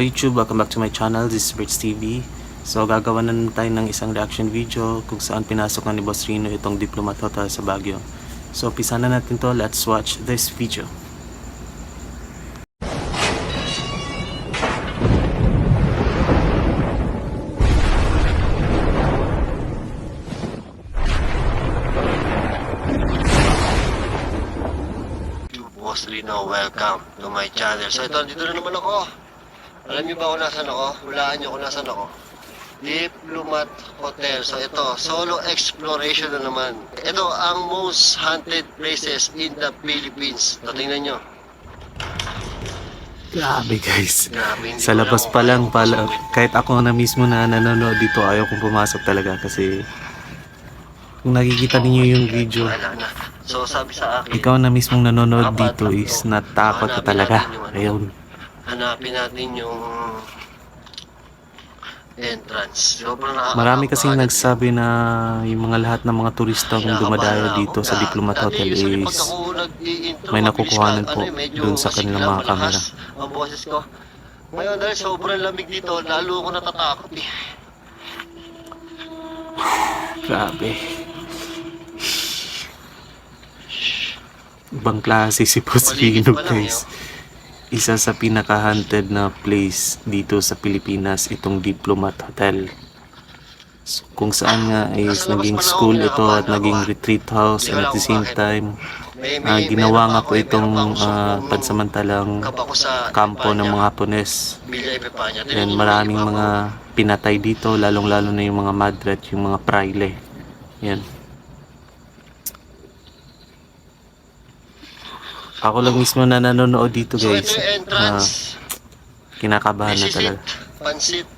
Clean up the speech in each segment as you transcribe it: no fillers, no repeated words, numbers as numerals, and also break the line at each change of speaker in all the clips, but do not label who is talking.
YouTube, welcome back to my channel. This is Birds TV. So gagawa na tayo ng isang reaction video kung saan pinasok na ni Boss Rino itong Diplomat Hotel sa Baguio. So umpisa na natin to. Let's watch this video.
Boss Rino, welcome to my channel. So ito, dito na naman ako. Alam niyo ba kung nasan ako? Hulaan niyo kung nasan ako. Diplomat Hotel. So ito, solo exploration na naman. Ito ang most haunted places in the Philippines. So tingnan niyo.
Grabe guys.
Grabe,
Sa labas pa lang pala, kahit ako na mismo na nanonood dito, ayaw kong pumasok talaga kasi kung nakikita ninyo yung video,
Wala na. So sabi sa akin,
ikaw na mismong nanonood dito is natakot ka talaga. Ayun.
hanapin natin yung entrance. Sobrang nakakatakot.
Marami kasing nagsabi na yung mga lahat ng mga turistang dumadayo dito sa Diplomat Hotel is may nakukuhanan po dun sa kanilang mga kamera.
Ang boses ko. Ngayon dahil sobrang lamig dito, lalo ako natatakot eh.
Grabe. Ibang klase si Boss Rino guys. Isa sa pinaka-haunted na place dito sa Pilipinas, itong Diplomat Hotel. So, kung saan nga is naging school ito at naging retreat house, and at the same time ginawa nga po itong pansamantalang kampo ng mga Hapones. And maraming mga pinatay dito, lalong-lalo na yung mga madre at yung mga praile. Yan. Ako lang mismo na nanonood dito guys.
So ito yung entrance.
Kinakabahan na talaga.
Pansit.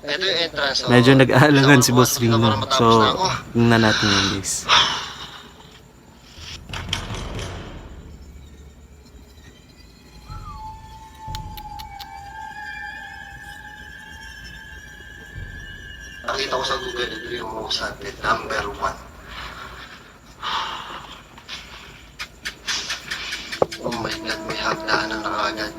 Ito yung entrance. So,
Medyo nag-aalangan si Boss
Ito
Rino.
para matapos
So,
na ako.
tingnan natin yan guys.
Nakita ko sa Google, ito yung most haunted, number 1. Oh my God, may hagdanan na agad.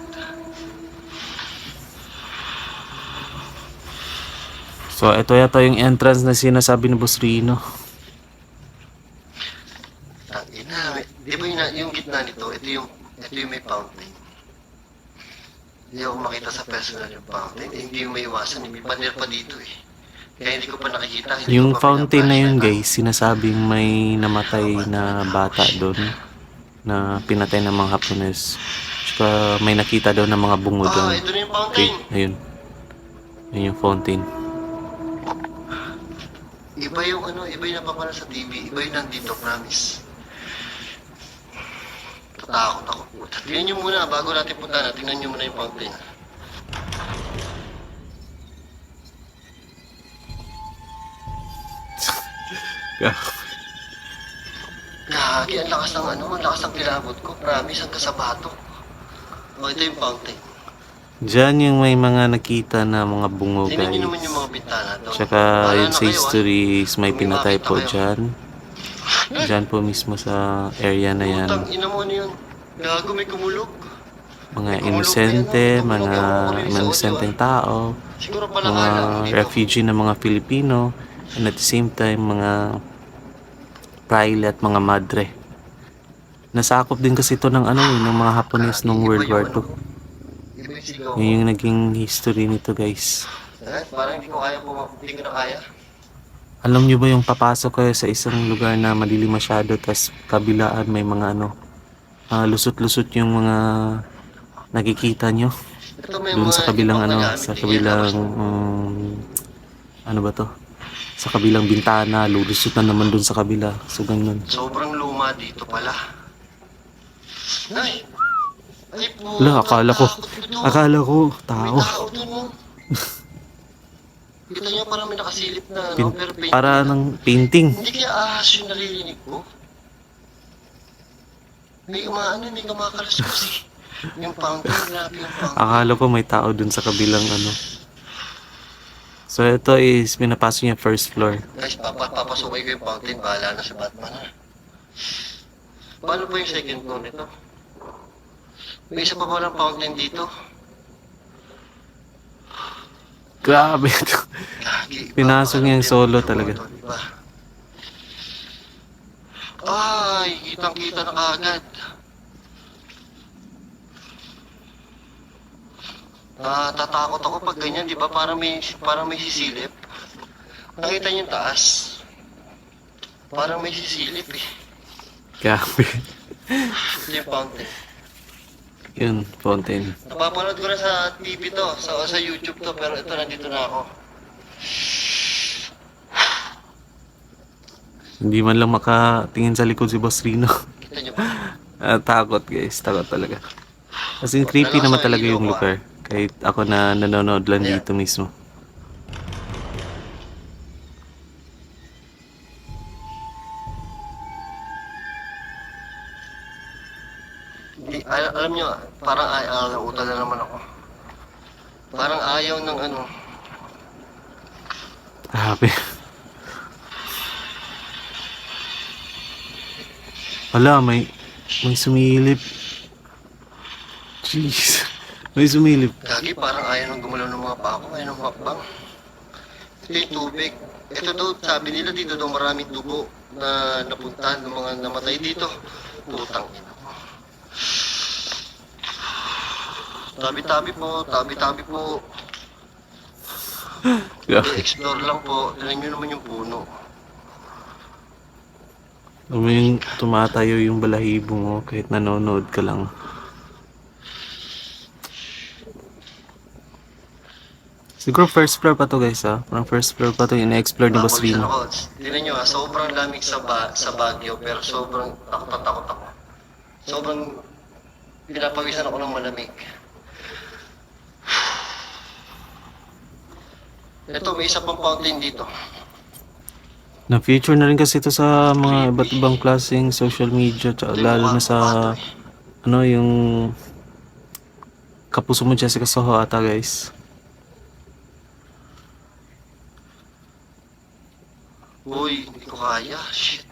So, ito yata yung entrance na sinasabi ni Boss Rino.
Di ba yung gitna nito, ito yung may fountain. Hindi ako makita sa personal yung fountain. Hindi yung may iwasan, may paner pa dito eh. Kaya hindi ko pa nakikita.
Yung fountain na yun guys, sinasabing may namatay na bata doon na pinatay ng mga Hapones. Tsaka may nakita daw ng mga bungo doon.
Ito na yung
Okay,
fountain.
ayun. Ayun yung fountain.
Iba yung napapala sa TV, iba yung nandito, promise. Tatakot ako. Tingnan nyo muna, bago natin punta na, tingnan nyo muna yung fountain. Gagi, ang lakas ng kilabot ko, promise, hanggang sa batok. Ito yung fountain.
Diyan yung may mga nakita na mga bungo
Tingnan nyo
guys.
naman yung mga bintana doon.
Tsaka yun sa history is may pinatay po dyan. Dyan po mismo sa area na yan.
Putang ina mo, ano yun? Gago, may kumulog.
Mga inosente, mga inosenteng tao,
Siguro pala
mga
dito.
refugee na mga Filipino, and at the same time mga praile at mga madre. Nasakop din kasi ito ng ng mga Hapones nung World War II.
Iba yung sigaw.
Yun yung naging history nito guys.
Parang hindi ko kaya hindi ko na kaya.
Alam nyo ba yung papasok kayo sa isang lugar na madilim masyado, tas kabilaan may mga lusot-lusot yung mga nakikita nyo
Ito may
doon
mga
sa kabilang
ibang nagamit
sa
din
kabilang
yan.
ba to, sa kabilang bintana, lulusot na naman doon sa kabila. So ganun.
Sobrang luma dito pala. Ay! Ay po!
Wala, akala ko
May
tao.
tao dun mo. Kita niyo parang may nakasilip na pero paint.
Para ng painting.
Hindi kaya ahas yung naririnig ko. May may kumakalaswas eh. Yung fountain, grabe yung fountain.
Akala ko may tao doon sa kabilang So ito is pinapasok niya first floor.
Guys, papasukin ko yung fountain, bahala na sa Batman ha. Paano po yung second floor nito? May isa pa palang fountain dito.
Grabe to.
Gagi,
Pinasok niya yung solo
mga
talaga.
to, diba? Ay, kitang-kita na kaagad. Tatakot ako pag ganyan, di ba? Parang may sisilip. Nakita niyo yung taas? Parang may sisilip eh.
Grabe.
Ito yung fountain.
Yun, fountain.
Napapanood ko na sa TV to, sa YouTube to, pero ito, nandito na ako.
Hindi man lang makatingin sa likod si Boss Rino.
Kita niyo ba?
Takot guys, takot talaga. Kasi creepy naman talaga yung lugar. Kahit ako na nanonood lang dito mismo.
Alam niyo, parang nauutal na naman ako. Parang ayaw ng ano.
Grabe. Wala, may sumilip. Jeez. May sumilip.
Gagi, parang ayaw ng gumalaw ng mga pako, ayaw ng hakbang. Ito yung tubig. Ito daw, sabi nila dito daw maraming dugo na napuntahan ng mga namatay dito. Putang ina mo. Tabi-tabi po, tabi-tabi po. I-explore lang po. Tignan nyo naman yung puno.
Alam mo yung tumatayo yung balahibo mo kahit nanonood ka lang. Siguro first floor pa to guys ha. Parang first floor pa to yung na-explore ni Boss
Pakulisan
Rino.
ako. Tignan nyo sobrang lamig sa Baguio, pero sobrang takot na takot ako. Sobrang pinapawisan ako ng malamig. Ito, may isa pang fountain dito.
Na-feature na rin kasi ito sa mga iba't ibang klaseng social media. Tsaka lalo na sa ano yung Kapuso mo Jessica Soho ata guys.
Uy, hindi ko kaya. Shit.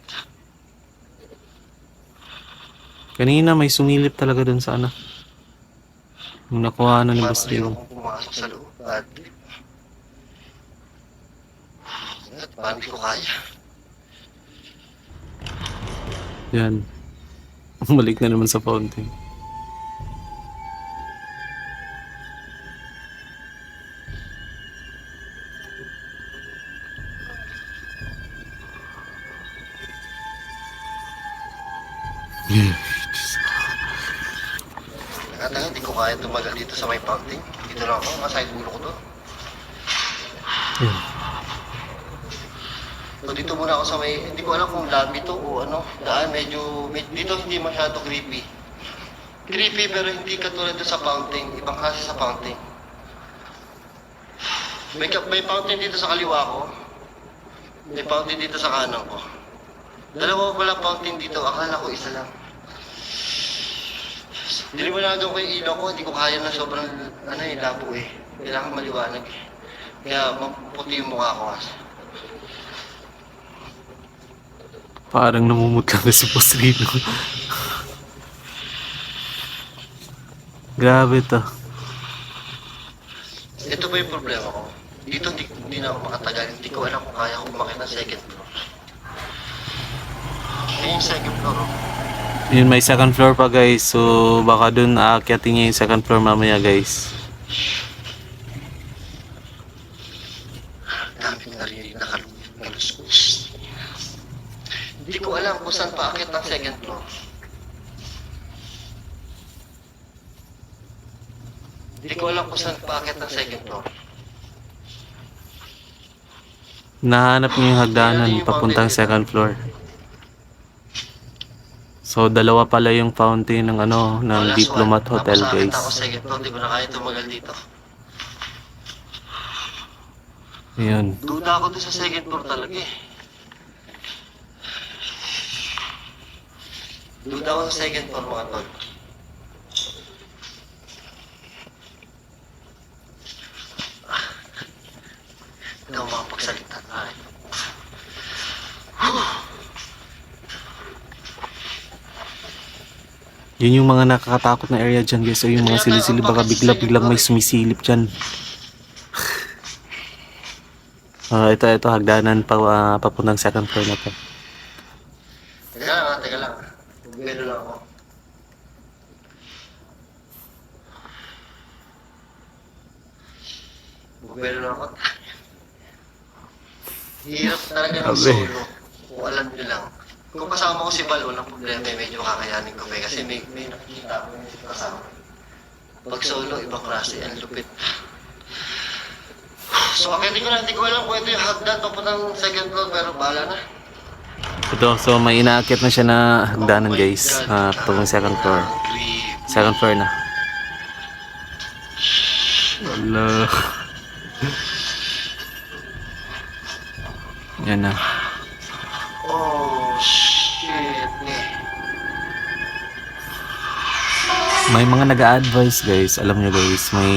Kanina may sumilip talaga dun sa ano. Yung nakuha na ni
Parang
Boss
ayaw
Rino.
kong pumasok sa loob. At parang hindi ko kaya.
Yan. Balik na naman sa fountain.
Nakatagal, hindi ko kaya tumagal dito sa may fountain. Dito lang ako, masahit ulo ko doon. So dito muna ako sa may, hindi ko alam kung lobby to o ano, daan dito hindi masyado creepy. Creepy pero hindi katulad doon sa fountain, ibang klase sa fountain. May fountain dito sa kaliwa ko, may fountain dito sa kanan ko. Dalawa pala fountain dito, akala ko isa lang. Diliwanagan ko yung ilaw ko, hindi ko kaya na sobrang, labo eh. Kailangan maliwanag eh. Kaya maputi yung mukha ko kasi.
Parang namumutla na si Boss Rino. Grabe to.
Ito ba yung problema ko? Dito hindi na ako makatagal. Hindi ko alam kung kaya ko umakit ng second floor. Yan yung second floor. Oh.
Yun, may second floor pa guys. So baka dun aakyatin niya yung second floor mamaya guys.
Daming narinig na kaluskus. Hindi ko alam kung saan paakit ng second floor. Hindi ko alam kung saan paakit ng second floor.
Nahanap niya yung hagdanan papuntang second floor. So dalawa pala yung fountain ng ano ng
Last
Diplomat
one.
Hotel
Tapos aakit
guys.
ako second floor. Hindi ko na kaya tumagal dito.
Ayun.
Duda ako doon sa second floor talaga eh. Duda ako sa second floor mga tol. Hindi ako makapagsalita tayo.
Yun yung mga nakakatakot na area dyan guys. So yung mga silisili baka biglang may sumisilip dyan. Ito, hagdanan pa, papuntang second floor na to.
Teka lang ha, teka lang. Bumelo lang ako. Bumelo lang ako. Hirap talaga ng
Grabe.
solo. Kung alam nyo lang. Kung kasama ko si Bal, walang problema. Medyo kakayanin ko kasi may nakikita ko yung kasama. Pag solo, ibang klase. Ang lupit. So, hindi ko alam kung ito yung hagdan papuntang second floor, pero bahala na.
Ito, so may inaakit na siya na hagdanan guys. Papuntang second floor. Second floor na. Wala. Yan na.
Oh, shit.
May mga nag-a-advise guys. Alam nyo guys, may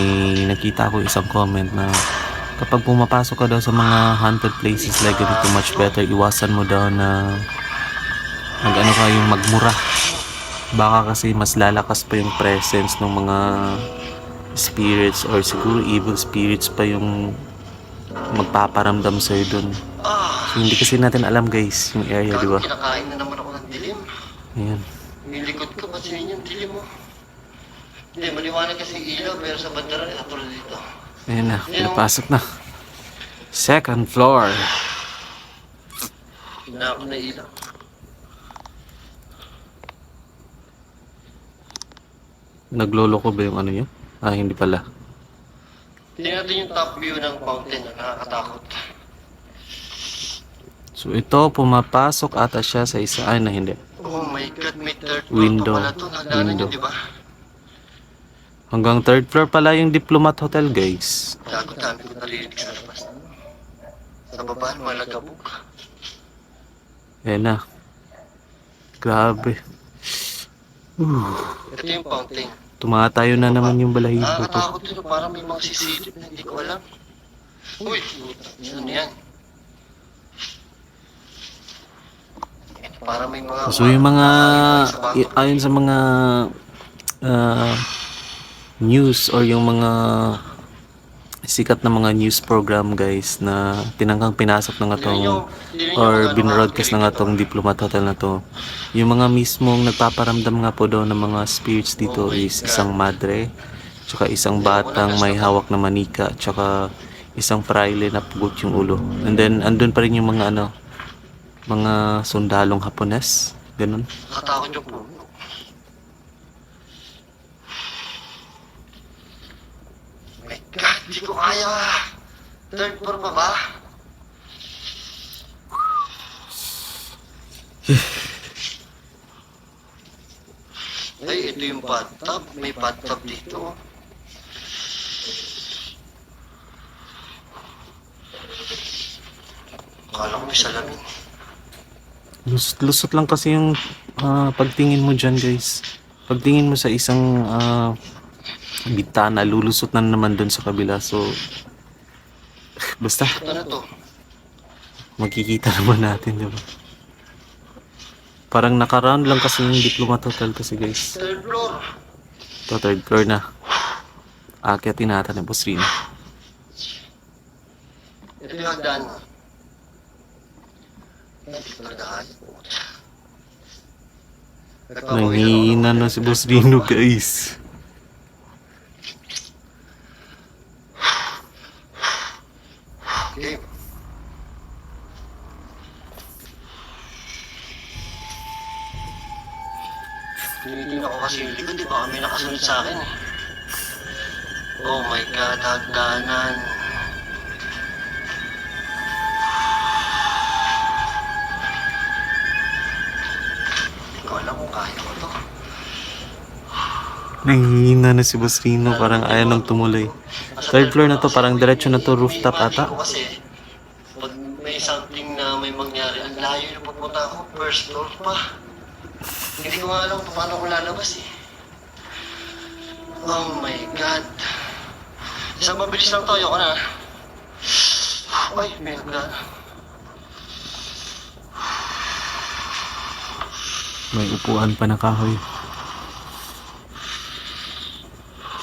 nakita ko isang comment na kapag pumapasok ka daw sa mga haunted places like ganito, much better iwasan mo daw na mag-ano ka, yung magmura. Baka kasi mas lalakas pa yung presence ng mga spirits or siguro evil spirits pa yung magpaparamdam sa'yo dun. So, hindi kasi natin alam guys yung area, di ba?
Kinakain na naman ako ng dilim.
Ayan.
Nilikod ko, ba't yun yung dilim mo? Hindi, maliwanag kasi ilaw, pero sa bandaran, katulad dito.
Ayan na, napasok na. Second floor.
Na ako na ilaw.
Nagloloko ba yung ano yun? Hindi pala.
Tingnan natin yung top view ng fountain na nakakatakot.
So ito, pumapasok ata siya sa isa. Ay, na hindi.
Oh my God, may third floor
Window.
pa pala ito. Hagdanan
Window.
yun, di ba?
Hanggang third floor pala yung Diplomat Hotel guys.
Gago, dami ko narinig sa labas. Sa baba, malagabog.
Ayan na. Grabe.
Ito yung fountain.
Tumatayo na naman yung balahibo ko.
Nakakatakot dito, parang may mga sisilip na hindi ko alam. Uy, ano yan? Parang may mga...
So yung mga, ayon sa mga news or yung mga sikat na mga news program guys na tinangkang pinasok na nga tong or binroadcast na nga tong Diplomat Hotel na to, yung mga mismong nagpaparamdam nga po daw ng mga spirits dito is isang madre, tsaka isang batang may hawak na manika, tsaka isang fraile na pugot yung ulo, and then andun pa rin yung mga ano, mga sundalong Hapones, ganun.
Nakatakot yung puno. My God, di ko kaya. Third floor pa ba? Ay, ito yung bathtub. May bathtub dito. Akala ko may salamin.
Lusot lang kasi yung pagtingin mo dyan guys. Pagtingin mo sa isang bintana, lulusot na naman dun sa kabila. So, basta,
Ito na to.
magkikita naman natin, diba? Parang nakaround lang kasi yung Diplomat Hotel kasi guys.
Third floor.
Ito, third floor na. Akyatin natin ang Boss Rino.
Ito yung hagdan. Ito talaga kayo.
Nanghihina na si Boss Rino guys.
Okay. Tinitingnan ko kasi yung likod, di ba? May nakasunod sa akin eh. Oh my God, hagdanan. Hindi ko alam kung kaya ko to.
Nanghihina na si Boss Rino, parang ayaw nang tumuloy. Third floor na to, parang diretso na to, rooftop ata.
Ko kasi, pag may something na may mangyari, ang layo yung pupunta ako, first floor pa. Hindi ko nga alam kung paano ko lalabas eh. Oh my God. Isang mabilis lang to, ayoko na. Ay, may hagdan.
May upuan pa na kahoy.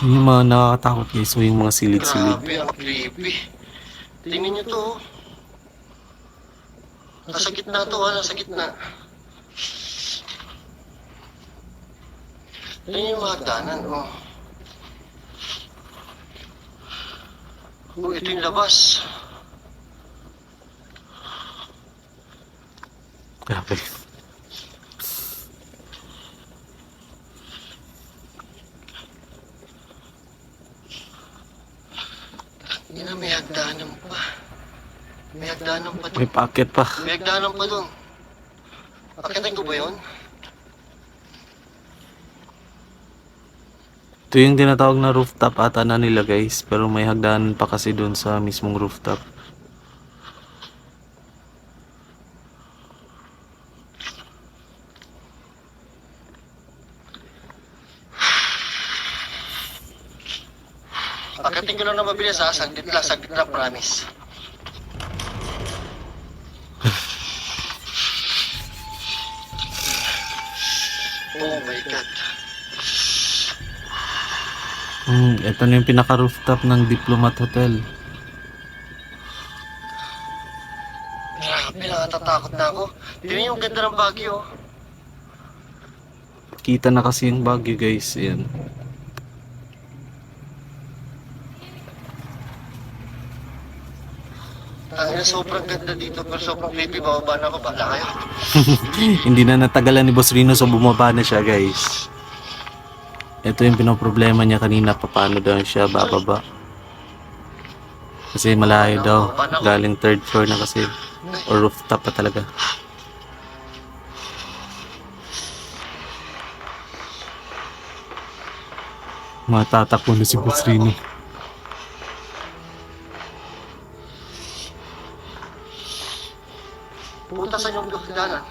Yun yung mga nakakatakot guys. So yung mga silid-silid.
Grabe, ang creepy. Tingnan nyo to. Oh. Nasa gitna to ha, nasa gitna. Yan yung mga hagdanan, oh. Oh, ito yung labas.
Grabe.
Hindi na, may hagdanan pa. May hagdanan pa
May
doon.
paakyat pa.
May hagdanan pa doon. Akitin ko ba yun?
Ito yung tinatawag na rooftop ata na nila guys. Pero may hagdanan pa kasi doon sa mismong rooftop.
Akitin ko lang na mabilis ha, saglit lang, promise. Oh my God.
Ito na yung pinaka-rooftop ng Diplomat Hotel.
Grabe, nakatatakot na ako. Tingnan yung ganda ng Baguio.
Kita na kasi yung Baguio guys. Ayan.
Tangina, sobrang ganda dito, pero sobrang creepy. Bababa na ako, bala kayo.
Hindi na natagalan ni Boss Rino so bumaba na siya guys. Ito yung pinoproblema niya kanina, paano daw siya bababa. Kasi malayo daw, galing third floor na kasi. Or rooftop pa talaga. Matatakbo na si Boss Rino.
Pumunta sa inyong hagdanan.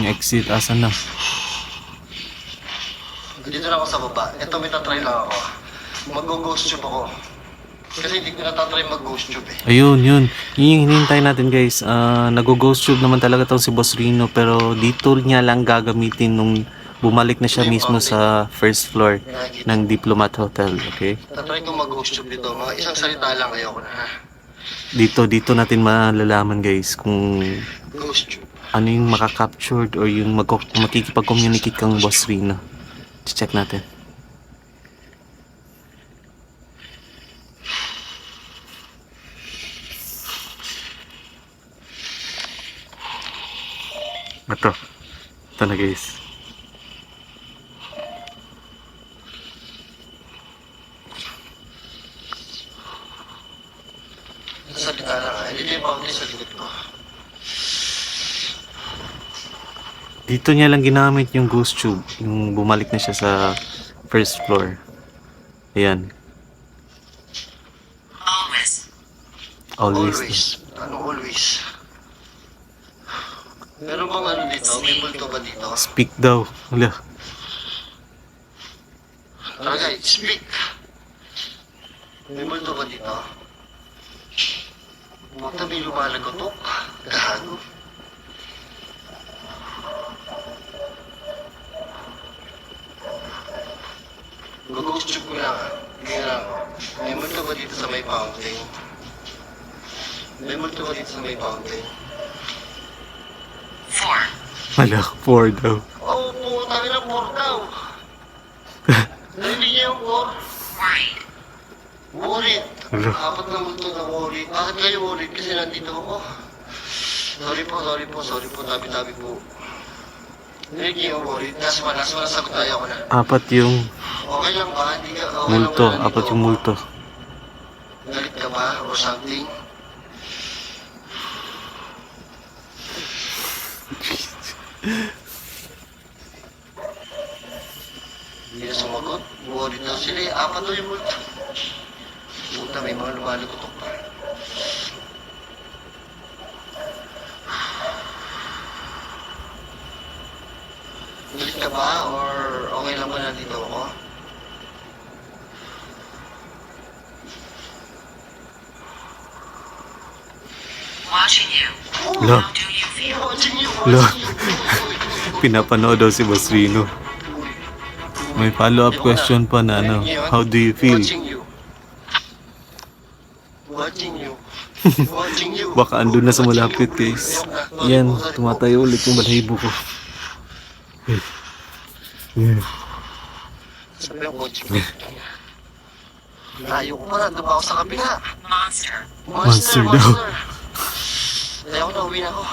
Exit, asan na?
Dito na ako sa baba. Ito, may tatry lang ako. Mag-ghost tube ako. Kasi hindi ko natatry mag-ghost tube eh.
Ayun, yun. Yun yung hinihintay natin guys. Nag-ghost tube naman talaga tong si Boss Rino. Pero dito niya lang gagamitin nung bumalik na siya mismo sa first floor ng Diplomat Hotel. Okay?
Tatry ko mag-ghost tube dito. Mga isang salita lang, ayoko na ha.
Dito natin malalaman guys kung
Ghost tube.
ano yung makaka-captured or yung makikipag-communicate kang Boss Rino. Check natin. Ito na guys.
Salita lang ha. Hindi yung boundary sa likod ko.
Dito niya lang ginamit yung ghost tube. Yung bumalik na siya sa first floor. Ayan. Always.
Always. Ano always? Meron bang ano dito? May multo ba dito?
Speak daw. Wala.
Tagay, speak! May multo ba dito? Buta may lumalagotok. Gago. Mag-ghost tube ko lang ha. Hindi lang. May multo ba dito sa may fountain? May multo ba dito sa may fountain?
Wala. 4 daw.
Oh, puta ka ng 4 daw. Narinig niya yung 4? Worried.
Wala.
Apat na multo na worried. Bakit kayo worried? Kasi nandito ako. Sorry po. Tabi-tabi po. Narinig niya yung worried. Last one, sagot tayo ko na.
4 yung
Okay lang ba? Hindi ka, okay
multo.
lang ba
4 yung multo.
Galit ka ba? Or something? Hindi na sumagot. Worried daw sila eh. 4 daw yung multo. Puta, may mga lumalagotok pa. Galit ka ba? Or okay lang ba nandito ako?
watching you.
Lo,
How do you feel?
Watching you.
lo. Pinapanood daw si Boss Rino. May follow-up question pa na ano, how do you feel?
Watching you. Watching you. Watching you.
Baka andun na sa malapit guys. Yan, tumatayo ulit yung balahibo ko.
Sabi yung watching you. Layo ko pa, nandun pa ako sa kabila.
Monster.
Monster daw.
Ayaw na, uwi na ako.